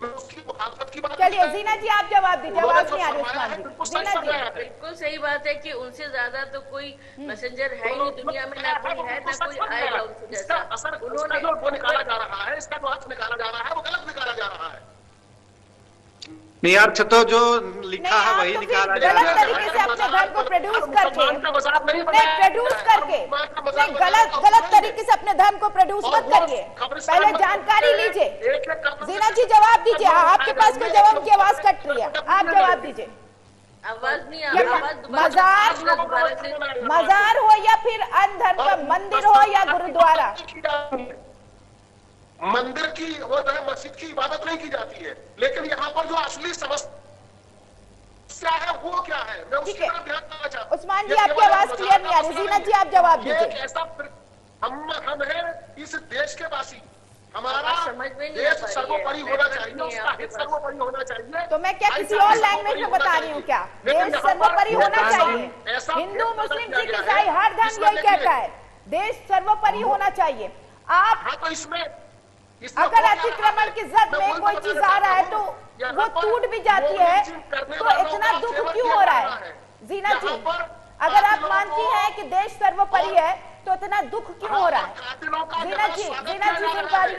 मैं उसकी मुखालफत की बात। चलिए जीना जी आप जवाब दीजिए, आवाज नहीं आ रही उस्मान जी। जीना जी, बिल्कुल सही बात है कि उनसे ज्यादा तो कोई मैसेंजर है ही नहीं दुनिया में, ना कोई है ना कोई आएगा उनसे जैसा। उन्होंने जो वो निकाला जा रहा है, इसका जो अर्थ निकाला जा रहा है वो गलत निकाला जा रहा है। नहीं, अर्थ तो जो लिखा है वही निकाला जा रहा है। गलत तरीके से अपने धर्म को प्रोड्यूस करके, गलत तरीके से अपने धर्म को प्रोड्यूस मत करिए, पहले जानकारी लीजिए। जीना जी जवाब दीजिए, आपके पास कोई जवाब की आवाज कट रही है, आप जवाब दीजिए। आवाज नहीं आ रही। मजार हो या फिर अन्य धर्म का मंदिर हो या गुरुद्वारा, मंदिर की वो मस्जिद की इबादत नहीं की जाती है, लेकिन यहाँ पर जो असली समस्या है वो क्या है, मैं उसकी तरफ ध्यान देना चाहता हूं। उस्मान जी आपकी आवाज क्लियर नहीं आ रही, जीनत जी आप जवाब दीजिए। ऐसा हम है इस देश के वासी, हमारा देश सर्वोपरि होना चाहिए, उसका हित सर्वोपरि होना चाहिए। तो मैं क्या किसी और लैंग्वेज में बता रही हूँ क्या? देश सर्वोपरि होना चाहिए, हिंदू मुस्लिम सिख ईसाई हर धर्म यही कहता है, देश सर्वोपरि होना चाहिए। आप हाँ, तो इसमें इसमें अगर हो क्या अतिक्रमण रहा है? की जद मैं में वही कोई तो चीज बताना आ रहा है चाहता तो हूं। यहाँ वो पर टूट भी जाती है, रोड करने तो वालों इतना का दुख सेवन क्यों किया हो जा रहा है? जीना जी, यहाँ पर अगर आप कातिलों मानती को हैं कि देश सर्वोपरि है तो इतना दुख क्यों हो रहा है? कातिलों का जीना जहाँ जी, स्वागत जीना किया जी जा सुन रहा पा है। रही?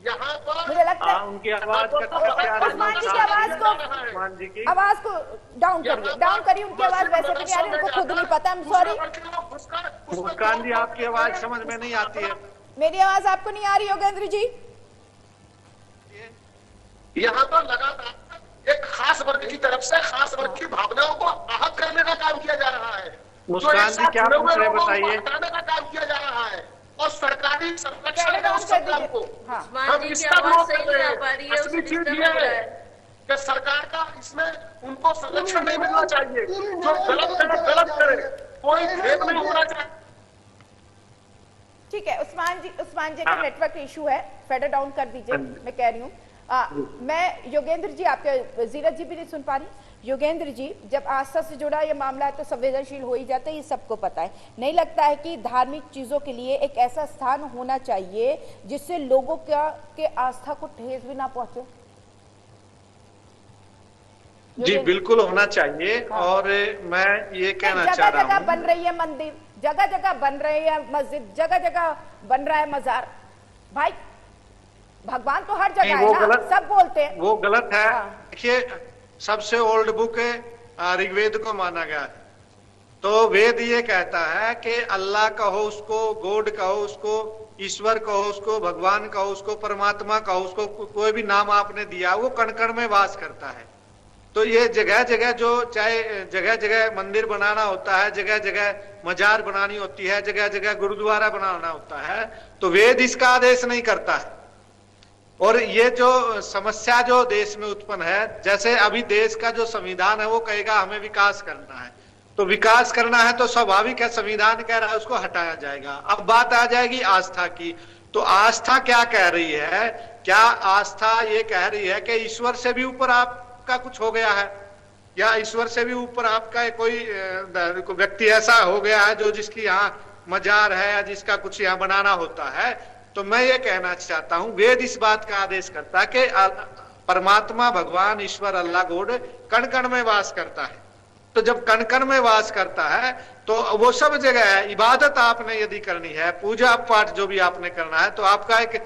यहाँ पर मुझे लगता है उनकी आवाज का उस्मान जी की आवाज को, उस्मान जी की आवाज को डाउन करिए, उनकी आवाज वैसे भी नहीं आ रही, उनको खुद नहीं पता। आई एम सॉरी मुस्कान जी, आपकी आवाज समझ में नहीं आती है। मेरी आवाज आपको नहीं आ रही योगेंद्र जी? यहाँ पर लगातार एक खास वर्ग की तरफ से खास वर्ग की भावनाओं को आहत करने का काम किया जा रहा है। मुस्कान जी, क्या पूछ रहे बताइए? हटाने का काम किया जा रहा है और सरकारी संरक्षण कैमरा के ऑन उस कर संग्राम दीजिए। को हाँ। उस्मान हम जी की इसका आवाज विरोध सही कर रहे नहीं आ पा रही है, हैं। उसे असली चीज डिस्टर्ब ये हो रहा है है। कि सरकार का इसमें उनको संरक्षण नहीं मिलना चाहिए। जो गलत करे कोई भेद नहीं होना चाहिए। ठीक है उस्मान जी का नेटवर्क इशू है, फेडर डाउन कर दीजिए। मैं कह रही हूँ मैं योगेंद्र जी, आपके जीरत जी भी नहीं सुन पा रही। योगेंद्र जी, जब आस्था से जुड़ा ये मामला है तो संवेदनशील हो ही जाता है, ये सबको पता है। नहीं लगता है कि धार्मिक चीजों के लिए एक ऐसा स्थान होना चाहिए जिससे लोगों के आस्था को ठेस भी ना पहुंचे? जी बिल्कुल होना चाहिए। और मैं ये कहना चाह जगह रहा जगह हूँ, बन रही है मंदिर, जगह जगह बन रही है मस्जिद, जगह जगह बन रहा है मजार। भाई भगवान तो हर जगह है ना, सब बोलते हैं। वो गलत है। हाँ। देखिए, सबसे ओल्ड बुक ऋग्वेद को माना गया है। तो वेद ये कहता है कि अल्लाह कहो उसको, गॉड कहो उसको, ईश्वर कहो उसको, भगवान कहो उसको, परमात्मा कहो उसको, कोई भी नाम आपने दिया, वो कण कण में वास करता है। तो ये जगह जगह जो चाहे जगह जगह मंदिर बनाना होता है, जगह जगह मजार बनानी होती है, जगह जगह गुरुद्वारा बनाना होता है, तो वेद इसका आदेश नहीं करता है। और ये जो समस्या जो देश में उत्पन्न है, जैसे अभी देश का जो संविधान है वो कहेगा हमें विकास करना है, तो विकास करना है तो स्वाभाविक है संविधान कह रहा है उसको हटाया जाएगा। अब बात आ जाएगी आस्था की। तो आस्था क्या कह रही है? क्या आस्था ये कह रही है कि ईश्वर से भी ऊपर आपका कुछ हो गया है, या ईश्वर से भी ऊपर आपका कोई व्यक्ति ऐसा हो गया है जो जिसकी यहाँ मजार है या जिसका कुछ यहाँ बनाना होता है? तो मैं ये कहना चाहता हूं, वेद इस बात का आदेश करता है कि परमात्मा, भगवान, ईश्वर, अल्लाह, गॉड कण कण में वास करता है। तो जब कण कण में वास करता है तो वो सब जगह है। इबादत आपने यदि करनी है, पूजा पाठ जो भी आपने करना है, तो आपका एक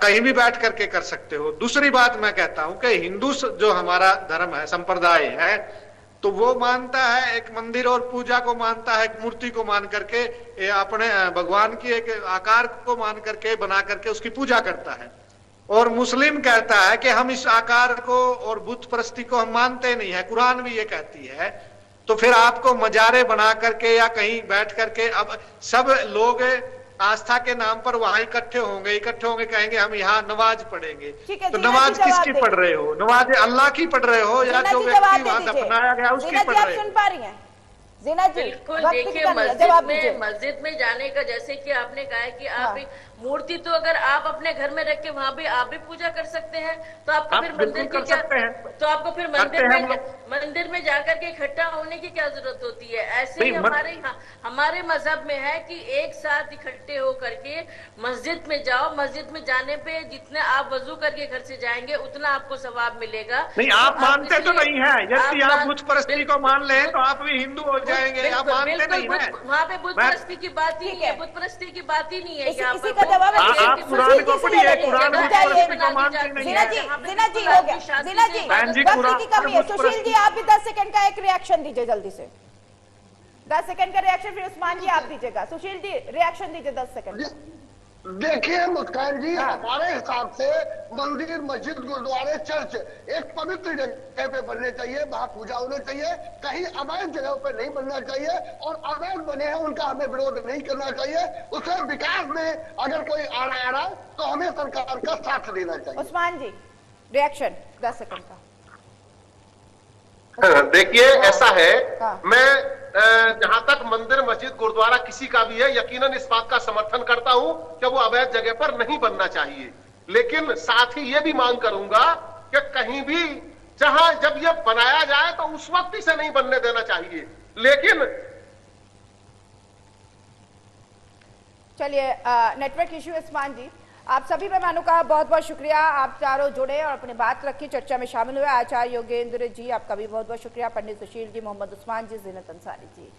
कहीं भी बैठ करके कर सकते हो। दूसरी बात मैं कहता हूं कि हिंदू जो हमारा धर्म है, संप्रदाय है, तो वो मानता है एक मंदिर और पूजा को मानता है, एक मूर्ति को मान करके, अपने भगवान की एक आकार को मान करके, बना करके उसकी पूजा करता है। और मुस्लिम कहता है कि हम इस आकार को और बुत परस्ती को हम मानते नहीं है, कुरान भी ये कहती है। तो फिर आपको मजारे बना करके या कहीं बैठ करके, अब सब लोग आस्था के नाम पर वहां इकट्ठे होंगे, कहेंगे हम यहाँ नमाज पढ़ेंगे। तो नमाज किसकी पढ़ रहे हो? नमाज अल्लाह की पढ़ रहे हो या जो व्यक्ति वहां दफनाया गया उसकी पढ़ रहे हो? सुन पा रही हैं जीना जी? बिल्कुल। देखिए, मस्जिद में जाने का, जैसे कि आपने कहा है कि आप मूर्ति तो अगर आप अपने घर में रख के वहां भी आप भी पूजा कर सकते हैं, तो आपको फिर मंदिर की क्या, तो आपको फिर मंदिर में जाकर के इकट्ठा होने की क्या जरूरत होती है? ऐसे ही हमारे मजहब में है कि एक साथ इकट्ठे हो करके मस्जिद में जाओ। मस्जिद में जाने पे जितने आप वजू करके घर से जाएंगे उतना आपको सवाब मिलेगा। नहीं, आप मानते तो नहीं है। यदि आप बुत परस्ती को मान लें तो आप भी हिंदू हो जाएंगे। आप मानते नहीं है। वहाँ पे बुत परस्ती की बात ही नहीं है, बुत परस्ती की बात ही नहीं है। यहाँ पर जवाब आप कुरान को पढ़िए, कुरान बुत परस्ती को मानते नहीं जीना है। जी हो गया। जीना जी, वक्त की कमी है। सुशील जी, आप भी 10 सेकंड का एक रिएक्शन दीजिए जल्दी से। 10 सेकंड का रिएक्शन, फिर उस्मान जी आप दीजिएगा। सुशील जी रिएक्शन दीजिए 10 सेकंड। देखिए मुस्कान जी, हमारे हिसाब से मंदिर, मस्जिद, गुरुद्वारे, चर्च एक पवित्र जगह पे बनने चाहिए, वहां पूजा होनी चाहिए। कहीं अवैध जगह पे नहीं बनना चाहिए, और अवैध बने हैं उनका हमें विरोध नहीं करना चाहिए। उसके विकास में अगर कोई आ रहा तो हमें सरकार का साथ देना चाहिए। उस्मान जी रिएक्शन 10 सेकंड का। देखिए, ऐसा है, मैं जहां तक मंदिर, मस्जिद, गुरुद्वारा किसी का भी है, यकीनन इस बात का समर्थन करता हूं कि वो अवैध जगह पर नहीं बनना चाहिए। लेकिन साथ ही ये भी मांग करूंगा कि कहीं भी जब ये बनाया जाए तो उस वक्त इसे नहीं बनने देना चाहिए। लेकिन चलिए, नेटवर्क इश्यू उस्मान जी, आप सभी मेहमानों का बहुत बहुत शुक्रिया। आप चारों जुड़े और अपनी बात रखी, चर्चा में शामिल हुए। आचार्य योगेंद्र जी आपका भी बहुत बहुत शुक्रिया, पंडित सुशील जी, मोहम्मद उस्मान जी, जीनत अंसारी जी,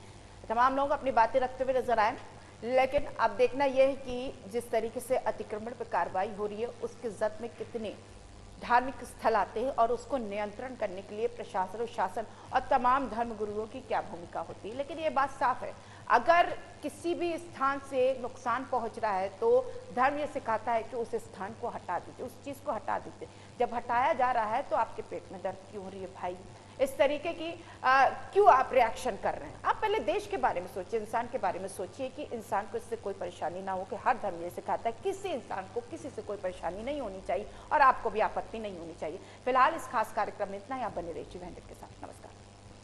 तमाम लोग अपनी बातें रखते हुए नजर आए। लेकिन अब देखना यह है कि जिस तरीके से अतिक्रमण पर कार्रवाई हो रही है उसके जद में कितने धार्मिक स्थल आते हैं और उसको नियंत्रण करने के लिए प्रशासन और शासन और तमाम धर्म गुरुओं की क्या भूमिका होती है। लेकिन ये बात साफ है, अगर किसी भी स्थान से नुकसान पहुंच रहा है तो धर्म ये सिखाता है कि उस स्थान को हटा दीजिए, उस चीज को हटा दीजिए। जब हटाया जा रहा है तो आपके पेट में दर्द क्यों हो रही है भाई? इस तरीके की क्यों आप रिएक्शन कर रहे हैं? आप पहले देश के बारे में सोचिए, इंसान के बारे में सोचिए कि इंसान को इससे कोई परेशानी ना हो। कि हर धर्म ये सिखाता है किसी इंसान को किसी से कोई परेशानी नहीं होनी चाहिए और आपको भी आपत्ति नहीं होनी चाहिए। फिलहाल इस खास कार्यक्रम में इतना ही। आप बने रहिए टीवी 100 के साथ।